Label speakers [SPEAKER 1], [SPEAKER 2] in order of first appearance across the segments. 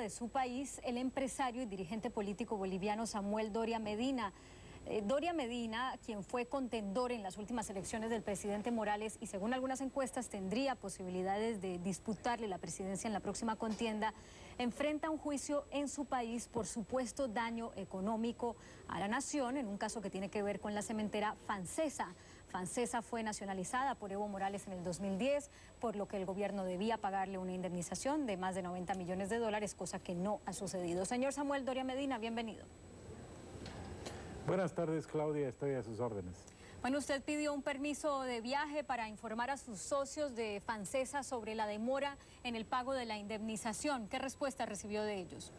[SPEAKER 1] de su país el empresario y dirigente político boliviano Samuel Doria Medina. Doria Medina, quien fue contendor en las últimas elecciones del presidente Morales y según algunas encuestas tendría posibilidades de disputarle la presidencia en la próxima contienda, enfrenta un juicio en su país por supuesto daño económico a la nación en un caso que tiene que ver con la cementera Fancesa. Fancesa fue nacionalizada por Evo Morales en el 2010, por lo que el gobierno debía pagarle una indemnización de más de 90 millones de dólares, cosa que no ha sucedido. Señor Samuel Doria Medina, bienvenido.
[SPEAKER 2] Buenas tardes, Claudia, estoy a sus órdenes.
[SPEAKER 1] Bueno, usted pidió un permiso de viaje para informar a sus socios de Fancesa sobre la demora en el pago de la indemnización. ¿Qué respuesta recibió de ellos?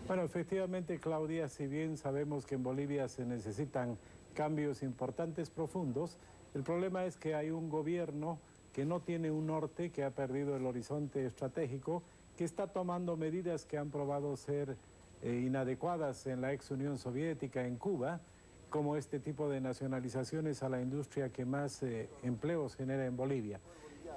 [SPEAKER 2] Bueno, efectivamente, Claudia, si bien sabemos que en Bolivia se necesitan cambios importantes, profundos, el problema es que hay un gobierno que no tiene un norte, que ha perdido el horizonte estratégico, que está tomando medidas que han probado ser inadecuadas en la ex Unión Soviética, en Cuba, como este tipo de nacionalizaciones a la industria que más empleos genera en Bolivia.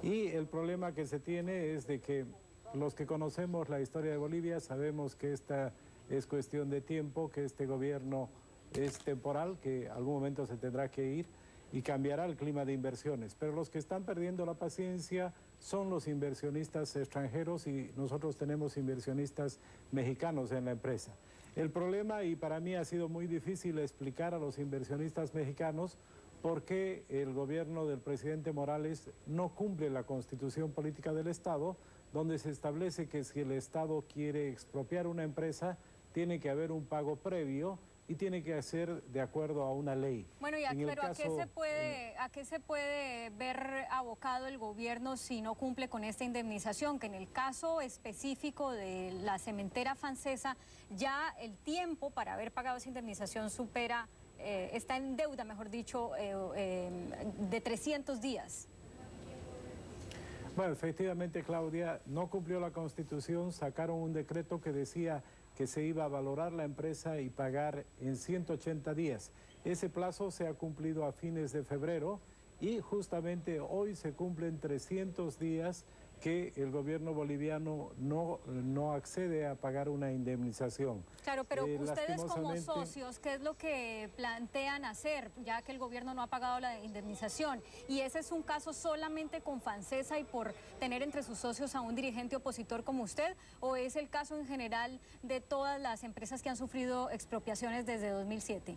[SPEAKER 2] Y el problema que se tiene es de que los que conocemos la historia de Bolivia sabemos que esta es cuestión de tiempo, que este gobierno es temporal, que algún momento se tendrá que ir y cambiará el clima de inversiones. Pero los que están perdiendo la paciencia son los inversionistas extranjeros y nosotros tenemos inversionistas mexicanos en la empresa. El problema, y para mí ha sido muy difícil explicar a los inversionistas mexicanos por qué el gobierno del presidente Morales no cumple la constitución política del Estado, donde se establece que si el Estado quiere expropiar una empresa, tiene que haber un pago previo y tiene que hacer de acuerdo a una ley.
[SPEAKER 1] Bueno, pero ¿a qué se puede ver abocado el gobierno si no cumple con esta indemnización? Que en el caso específico de la cementera Fancesa, ya el tiempo para haber pagado esa indemnización supera, está en deuda, mejor dicho, de 300 días.
[SPEAKER 2] Bueno, efectivamente, Claudia, no cumplió la Constitución, sacaron un decreto que decía que se iba a valorar la empresa y pagar en 180 días. Ese plazo se ha cumplido a fines de febrero y justamente hoy se cumplen 300 días que el gobierno boliviano no accede a pagar una indemnización.
[SPEAKER 1] Claro, pero ustedes como socios, ¿qué es lo que plantean hacer, ya que el gobierno no ha pagado la indemnización? ¿Y ese es un caso solamente con Fancesa y por tener entre sus socios a un dirigente opositor como usted? ¿O es el caso en general de todas las empresas que han sufrido expropiaciones desde 2007?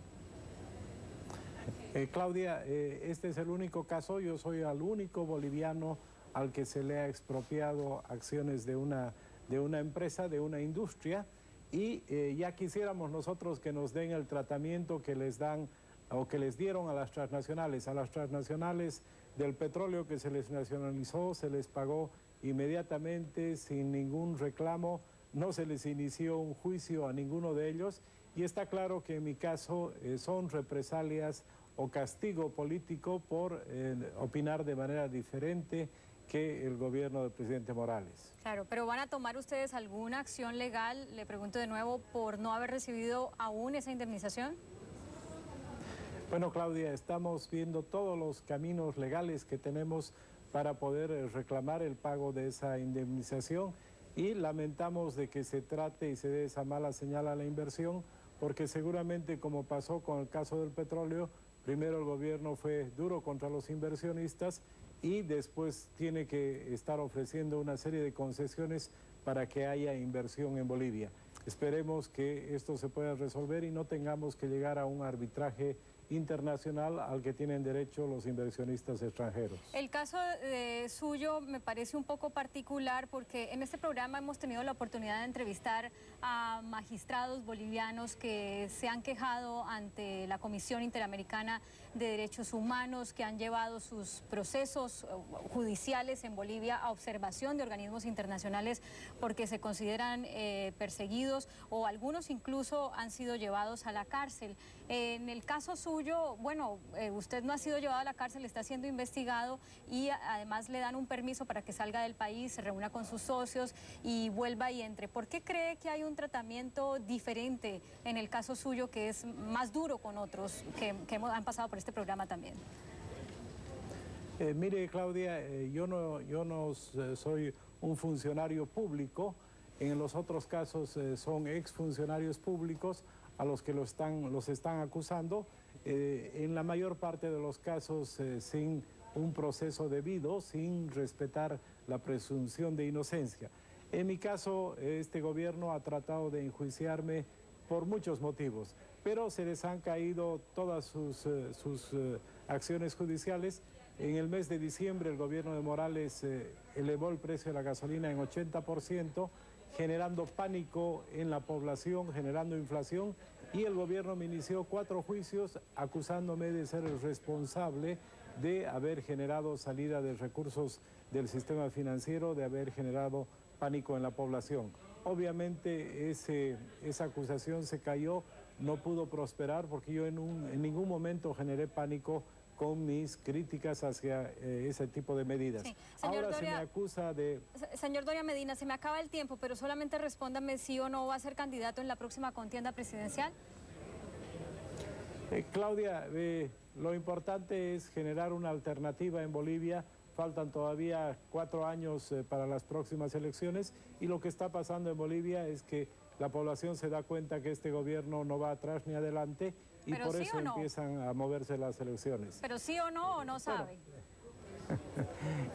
[SPEAKER 2] Claudia, este es el único caso. Yo soy el único boliviano al que se le ha expropiado acciones de una empresa, de una industria, y ya quisiéramos nosotros que nos den el tratamiento que les dan o que les dieron a las transnacionales. A las transnacionales del petróleo que se les nacionalizó, se les pagó inmediatamente sin ningún reclamo, no se les inició un juicio a ninguno de ellos, y está claro que en mi caso son represalias o castigo político por opinar de manera diferente que el gobierno del presidente Morales.
[SPEAKER 1] Claro, pero ¿van a tomar ustedes alguna acción legal, le pregunto de nuevo, por no haber recibido aún esa indemnización?
[SPEAKER 2] Bueno, Claudia, estamos viendo todos los caminos legales que tenemos para poder reclamar el pago de esa indemnización y lamentamos de que se trate y se dé esa mala señal a la inversión, porque seguramente, como pasó con el caso del petróleo, primero el gobierno fue duro contra los inversionistas y después tiene que estar ofreciendo una serie de concesiones para que haya inversión en Bolivia. Esperemos que esto se pueda resolver y no tengamos que llegar a un arbitraje internacional al que tienen derecho los inversionistas extranjeros.
[SPEAKER 1] El caso suyo me parece un poco particular porque en este programa hemos tenido la oportunidad de entrevistar a magistrados bolivianos que se han quejado ante la Comisión Interamericana de Derechos Humanos, que han llevado sus procesos judiciales en Bolivia a observación de organismos internacionales porque se consideran perseguidos o algunos incluso han sido llevados a la cárcel. En el caso suyo, bueno, usted no ha sido llevado a la cárcel, está siendo investigado y además le dan un permiso para que salga del país, se reúna con sus socios y vuelva y entre. ¿Por qué cree que hay un tratamiento diferente en el caso suyo que es más duro con otros que han pasado por este programa también?
[SPEAKER 2] Mire, Claudia, yo no soy un funcionario público En los otros casos son exfuncionarios públicos a los que los están acusando, en la mayor parte de los casos sin un proceso debido, sin respetar la presunción de inocencia. En mi caso, este gobierno ha tratado de enjuiciarme por muchos motivos, pero se les han caído todas sus acciones judiciales. En el mes de diciembre el gobierno de Morales elevó el precio de la gasolina en 80%, generando pánico en la población, generando inflación, y el gobierno me inició 4 juicios acusándome de ser el responsable de haber generado salida de recursos del sistema financiero, de haber generado pánico en la población. Obviamente esa acusación se cayó, no pudo prosperar porque yo en ningún momento generé pánico con mis críticas hacia ese tipo de medidas.
[SPEAKER 1] Sí.
[SPEAKER 2] Ahora
[SPEAKER 1] Doria,
[SPEAKER 2] se me acusa de...
[SPEAKER 1] Señor Doria Medina, se me acaba el tiempo, pero solamente respóndame sí o no va a ser candidato en la próxima contienda presidencial.
[SPEAKER 2] Claudia, lo importante es generar una alternativa en Bolivia. Faltan todavía 4 años para las próximas elecciones y lo que está pasando en Bolivia es que la población se da cuenta que este gobierno no va atrás ni adelante y
[SPEAKER 1] ¿Pero
[SPEAKER 2] por
[SPEAKER 1] sí
[SPEAKER 2] eso
[SPEAKER 1] o no?
[SPEAKER 2] empiezan a moverse las elecciones.
[SPEAKER 1] ¿Pero sí o no sabe?
[SPEAKER 2] Bueno,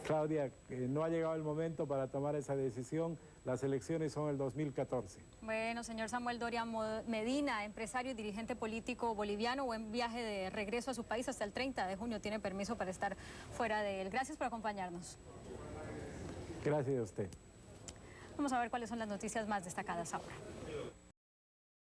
[SPEAKER 2] Claudia, no ha llegado el momento para tomar esa decisión. Las elecciones son el 2014.
[SPEAKER 1] Bueno, señor Samuel Doria Medina, empresario y dirigente político boliviano, buen viaje de regreso a su país hasta el 30 de junio. Tiene permiso para estar fuera de él. Gracias por acompañarnos.
[SPEAKER 2] Gracias a usted.
[SPEAKER 1] Vamos a ver cuáles son las noticias más destacadas ahora.